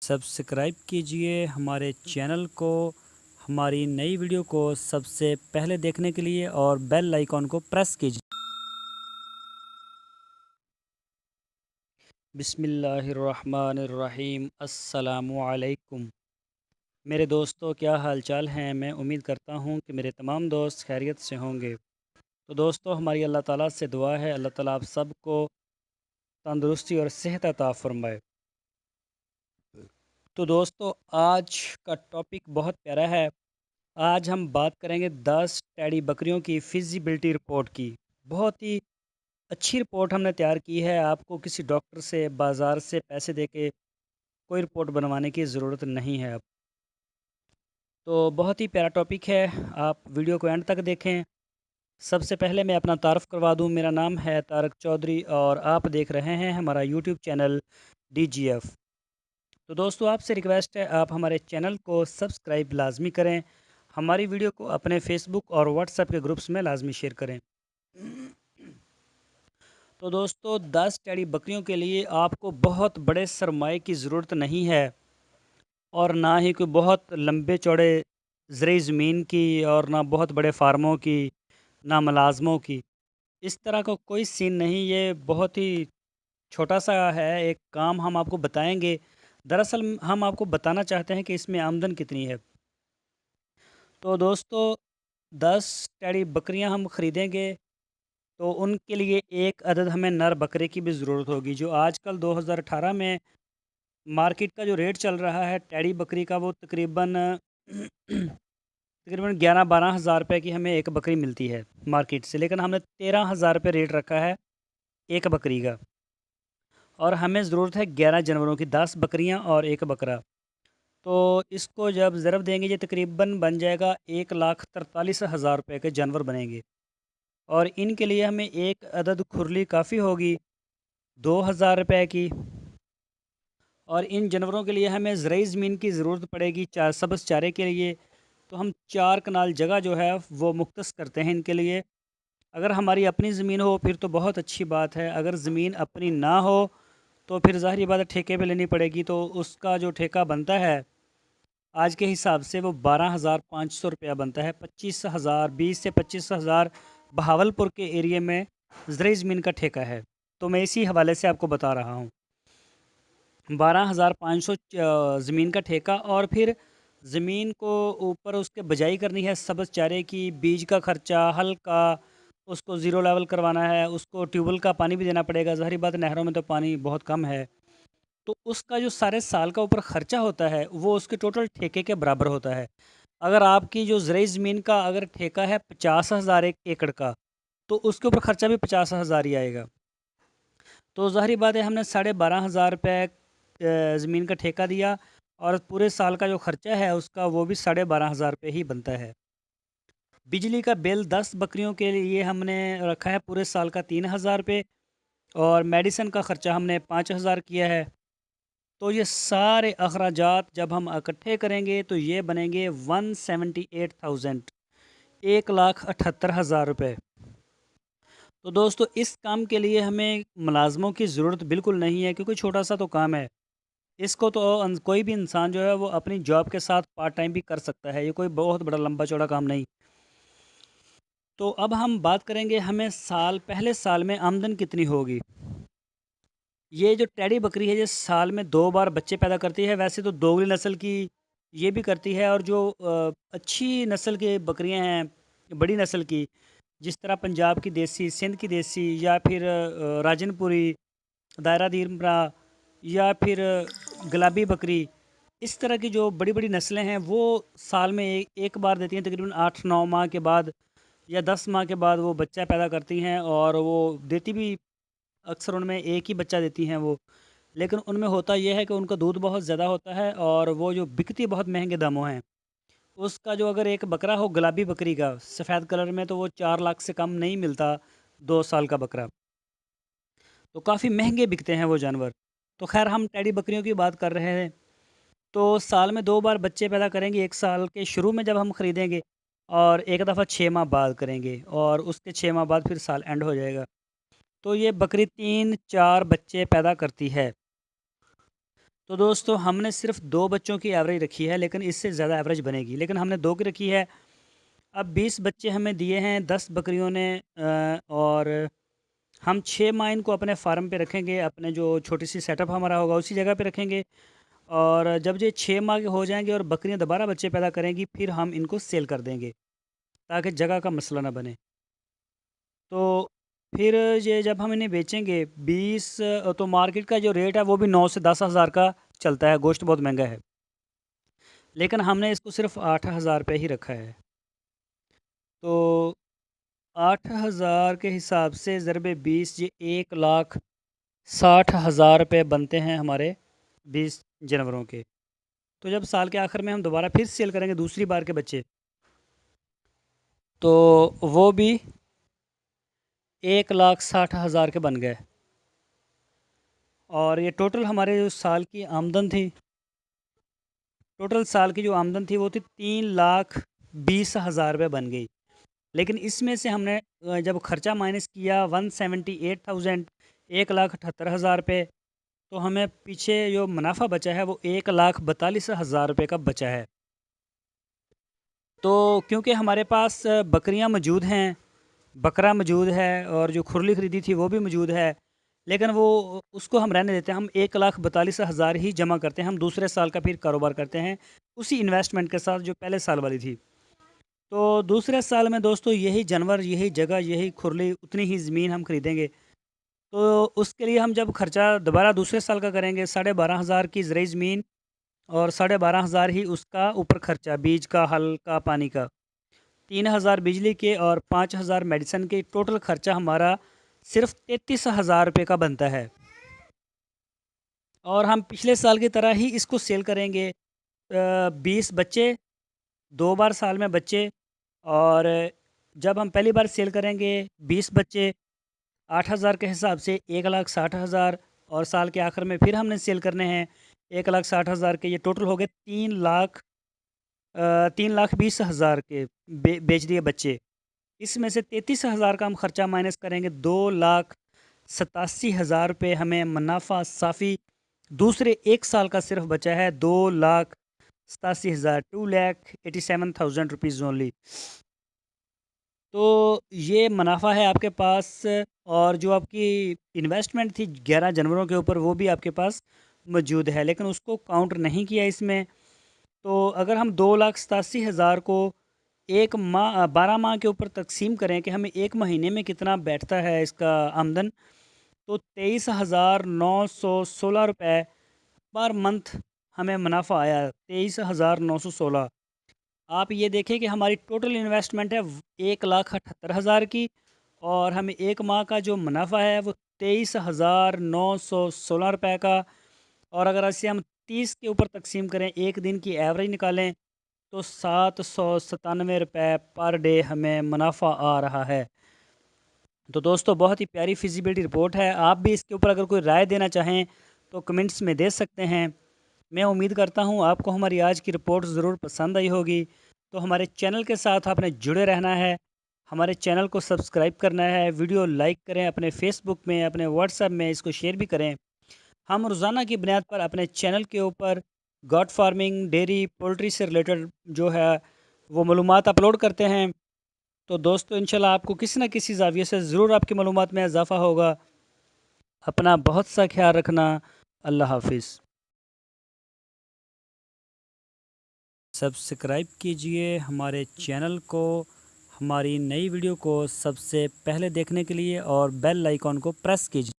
Subscribe कीजिए हमारे channel को, हमारी नई वीडियो को सबसे पहले देखने के लिए और बेल आइकॉन को प्रेस कीजिए। बिस्मिल्लाहिर्रहमानिर्रहीम। अस्सलामुअलैकुम मेरे दोस्तों, क्या हाल चाल हैं। मैं उम्मीद करता हूं कि मेरे तमाम दोस्त खैरियत से होंगे। तो दोस्तों, हमारी अल्लाह ताला से दुआ है, अल्लाह ताला आप सबको तंदुरुस्ती और सेहत अता फरमाए। तो दोस्तों, आज का टॉपिक बहुत प्यारा है। आज हम बात करेंगे 10 टैडी बकरियों की फिजिबिलिटी रिपोर्ट की। बहुत ही अच्छी रिपोर्ट हमने तैयार की है। आपको किसी डॉक्टर से, बाज़ार से पैसे देके कोई रिपोर्ट बनवाने की ज़रूरत नहीं है अब। तो बहुत ही प्यारा टॉपिक है, आप वीडियो को एंड तक देखें। सबसे पहले मैं अपना तारफ़ करवा दूं। मेरा नाम है तारक चौधरी और आप देख रहे हैं हमारा यूट्यूब चैनल DGF। तो दोस्तों, आपसे रिक्वेस्ट है, आप हमारे चैनल को सब्सक्राइब लाजमी करें। हमारी वीडियो को अपने फेसबुक और व्हाट्सएप के ग्रुप्स में लाजमी शेयर करें। तो दोस्तों, 10 टैडी बकरियों के लिए आपको बहुत बड़े सरमाए की ज़रूरत नहीं है और ना ही कोई बहुत लंबे चौड़े ज़रूरी ज़मीन की और ना बहुत बड़े फार्मों की, ना मुलाजमों की। इस तरह का कोई सीन नहीं। ये बहुत ही छोटा सा है एक काम हम आपको बताएंगे। दरअसल हम आपको बताना चाहते हैं कि इसमें आमदन कितनी है। तो दोस्तों, 10 टैडी बकरियां हम ख़रीदेंगे तो उनके लिए एक अदद हमें नर बकरे की भी ज़रूरत होगी। जो आजकल 2018 में मार्केट का जो रेट चल रहा है टैडी बकरी का, वो तकरीबन तकरीबन 11-12 हज़ार रुपये की हमें एक बकरी मिलती है मार्केट से। लेकिन हमने 13 हज़ार रुपये रेट रखा है एक बकरी का, और हमें ज़रूरत है 11 जानवरों की, 10 बकरियां और एक बकरा। तो इसको जब ज़रब देंगे, ये तकरीबन बन जाएगा 1,43,000 रुपये के जानवर बनेंगे। और इनके लिए हमें एक अदद खुरली काफ़ी होगी 2,000 रुपये की। और इन जानवरों के लिए हमें ज़रूरी ज़मीन की ज़रूरत पड़ेगी सब्ज़ चारे के लिए। तो हम 4 कनाल जगह जो है वो मुख्तस करते हैं इनके लिए। अगर हमारी अपनी ज़मीन हो फिर तो बहुत अच्छी बात है। अगर ज़मीन अपनी ना हो तो फिर ज़ाहिर बात है ठेके पे लेनी पड़ेगी। तो उसका जो ठेका बनता है आज के हिसाब से वो 12,500 रुपया बनता है। 25,000, 20 से 25,000 बहावलपुर के एरिए में ज़रूरी ज़मीन का ठेका है। तो मैं इसी हवाले से आपको बता रहा हूँ। 12,500 ज़मीन का ठेका, और फिर ज़मीन को ऊपर उसके बजाई करनी है सब्ज़ चारे की, बीज का ख़र्चा, हल का, उसको ज़ीरो लेवल करवाना है, उसको ट्यूबवेल का पानी भी देना पड़ेगा। ज़ाहिर बात नहरों में तो पानी बहुत कम है। तो उसका जो सारे साल का ऊपर ख़र्चा होता है वो उसके टोटल ठेके के बराबर होता है। अगर आपकी जो ज़रूरी ज़मीन का अगर ठेका है 50,000 एक एकड़ का, तो उसके ऊपर ख़र्चा भी 50,000 ही आएगा। तो ज़ाहिर बात है हमने 12,500 रुपये ज़मीन का ठेका दिया, और पूरे साल का जो ख़र्चा है उसका वो भी 12,500 रुपये ही बनता है। बिजली का बिल 10 बकरियों के लिए हमने रखा है पूरे साल का 3,000 रुपये, और मेडिसिन का ख़र्चा हमने 5,000 किया है। तो ये सारे अखराजात जब हम इकट्ठे करेंगे तो ये बनेंगे 178,000, 1,78,000 रुपये। तो दोस्तों, इस काम के लिए हमें मुलाजमों की ज़रूरत बिल्कुल नहीं है, क्योंकि छोटा सा तो काम है। इसको तो कोई भी इंसान जो है वो अपनी जॉब के साथ पार्ट टाइम भी कर सकता है। ये कोई बहुत बड़ा लंबा चौड़ा काम नहीं। तो अब हम बात करेंगे हमें पहले साल में आमदन कितनी होगी। ये जो टैडी बकरी है ये साल में 2 बार बच्चे पैदा करती है। वैसे तो दोगली नस्ल की ये भी करती है, और जो अच्छी नस्ल की बकरियां हैं, बड़ी नस्ल की, जिस तरह पंजाब की देसी, सिंध की देसी, या फिर राजनपुरी, दायरा दीमरा, या फिर गुलाबी बकरी, इस तरह की जो बड़ी बड़ी नस्लें हैं वो साल में एक बार देती हैं। तकरीबन 8-9 माह के बाद या 10 माह के बाद वो बच्चा पैदा करती हैं, और वो देती भी अक्सर उनमें एक ही बच्चा देती हैं वो। लेकिन उनमें होता यह है कि उनका दूध बहुत ज़्यादा होता है, और वो जो बिकती बहुत महंगे दामों हैं। उसका जो अगर एक बकरा हो गुलाबी बकरी का सफ़ेद कलर में, तो वो 4 लाख से कम नहीं मिलता 2 साल का बकरा। तो काफ़ी महंगे बिकते हैं वो जानवर। तो खैर, हम टैडी बकरियों की बात कर रहे हैं। तो साल में 2 बार बच्चे पैदा करेंगे। एक साल के शुरू में जब हम ख़रीदेंगे, और एक दफ़ा 6 माह बाद करेंगे, और उसके 6 माह बाद फिर साल एंड हो जाएगा। तो ये बकरी 3-4 बच्चे पैदा करती है। तो दोस्तों हमने सिर्फ 2 बच्चों की एवरेज रखी है, लेकिन इससे ज़्यादा एवरेज बनेगी, लेकिन हमने 2 की रखी है। अब 20 बच्चे हमें दिए हैं 10 बकरियों ने, और हम 6 माह इनको अपने फार्म पे रखेंगे, अपने जो छोटी सी सेटअप हमारा होगा उसी जगह पे रखेंगे। और जब ये 6 माह के हो जाएंगे और बकरियां दोबारा बच्चे पैदा करेंगी, फिर हम इनको सेल कर देंगे, ताकि जगह का मसला ना बने। तो फिर ये जब हम इन्हें बेचेंगे 20, तो मार्केट का जो रेट है वो भी 9 से 10 हज़ार का चलता है। गोश्त बहुत महंगा है, लेकिन हमने इसको सिर्फ 8 हज़ार पे ही रखा है। तो 8 हज़ार के हिसाब से ज़रबे 20, ये 1,60,000 रुपये बनते हैं हमारे 20 जानवरों के। तो जब साल के आखिर में हम दोबारा फिर सेल करेंगे दूसरी बार के बच्चे, तो वो भी 1,60,000 के बन गए। और ये टोटल हमारे जो साल की आमदन थी, टोटल साल की जो आमदन थी वो थी 3,20,000 रुपये बन गई। लेकिन इसमें से हमने जब खर्चा माइनस किया 178,000, 1,78,000 रुपये, तो हमें पीछे जो मुनाफा बचा है वो 1,42,000 रुपये का बचा है। तो क्योंकि हमारे पास बकरियां मौजूद हैं, बकरा मौजूद है, और जो खुरली ख़रीदी थी वो भी मौजूद है, लेकिन वो उसको हम रहने देते हैं। हम 1,42,000 ही जमा करते हैं, हम दूसरे साल का फिर कारोबार करते हैं उसी इन्वेस्टमेंट के साथ जो पहले साल वाली थी। तो दूसरे साल में दोस्तों यही जानवर, यही जगह, यही खुरली, उतनी ही ज़मीन हम खरीदेंगे। तो उसके लिए हम जब खर्चा दोबारा दूसरे साल का करेंगे, 12,500 की ज़रूरी ज़मीन, और 12,500 ही उसका ऊपर खर्चा, बीज का, हल का, पानी का, 3,000 बिजली के और 5,000 मेडिसिन के, टोटल खर्चा हमारा सिर्फ 33,000 रुपये का बनता है। और हम पिछले साल की तरह ही इसको सेल करेंगे। 20 बच्चे, 2 बार साल में बच्चे। और जब हम पहली बार सेल करेंगे 20 बच्चे 8,000 के हिसाब से 1,60,000, और साल के आखिर में फिर हमने सेल करने हैं 1,60,000 के। ये टोटल हो गए 3,20,000 के बेच दिए बच्चे। इसमें से 33,000 का हम खर्चा माइनस करेंगे, 2,87,000 रुपये हमें मुनाफा साफ़ी दूसरे एक साल का सिर्फ बचा है। 2,87,000, 2,87,000 रुपीज़ ओनली। तो ये मुनाफा है आपके पास। और जो आपकी इन्वेस्टमेंट थी 11 जानवरों के ऊपर, वो भी आपके पास मौजूद है, लेकिन उसको काउंट नहीं किया इसमें। तो अगर हम 2,87,000 को एक माह, 12 माह के ऊपर तकसीम करें कि हमें एक महीने में कितना बैठता है इसका आमदन, तो 23,916 रुपये पर मंथ हमें मुनाफा आया। 23,916। आप ये देखें कि हमारी टोटल इन्वेस्टमेंट है 1,78,000 की, और हमें एक माह का जो मुनाफा है वो 23,916 रुपये का। और अगर ऐसे हम 30 के ऊपर तकसीम करें, एक दिन की एवरेज निकालें, तो 797 रुपये पर डे हमें मुनाफा आ रहा है। तो दोस्तों बहुत ही प्यारी फिजिबिलिटी रिपोर्ट है। आप भी इसके ऊपर अगर कोई राय देना चाहें तो कमेंट्स में दे सकते हैं। मैं उम्मीद करता हूँ आपको हमारी आज की रिपोर्ट ज़रूर पसंद आई होगी। तो हमारे चैनल के साथ आपने जुड़े रहना है, हमारे चैनल को सब्सक्राइब करना है, वीडियो लाइक करें, अपने फेसबुक में, अपने व्हाट्सएप में इसको शेयर भी करें। हम रोज़ाना की बुनियाद पर अपने चैनल के ऊपर गॉट फार्मिंग, डेयरी, पोल्ट्री से रिलेटेड जो है वो मालूमात अपलोड करते हैं। तो दोस्तों इंशाल्लाह आपको किसी न किसी ज़ाविये से ज़रूर आपकी मालूमात में इजाफ़ा होगा। अपना बहुत सा ख्याल रखना। अल्लाह हाफिज़। सब्सक्राइब कीजिए हमारे चैनल को, हमारी नई वीडियो को सबसे पहले देखने के लिए, और बेल आइकॉन को प्रेस कीजिए।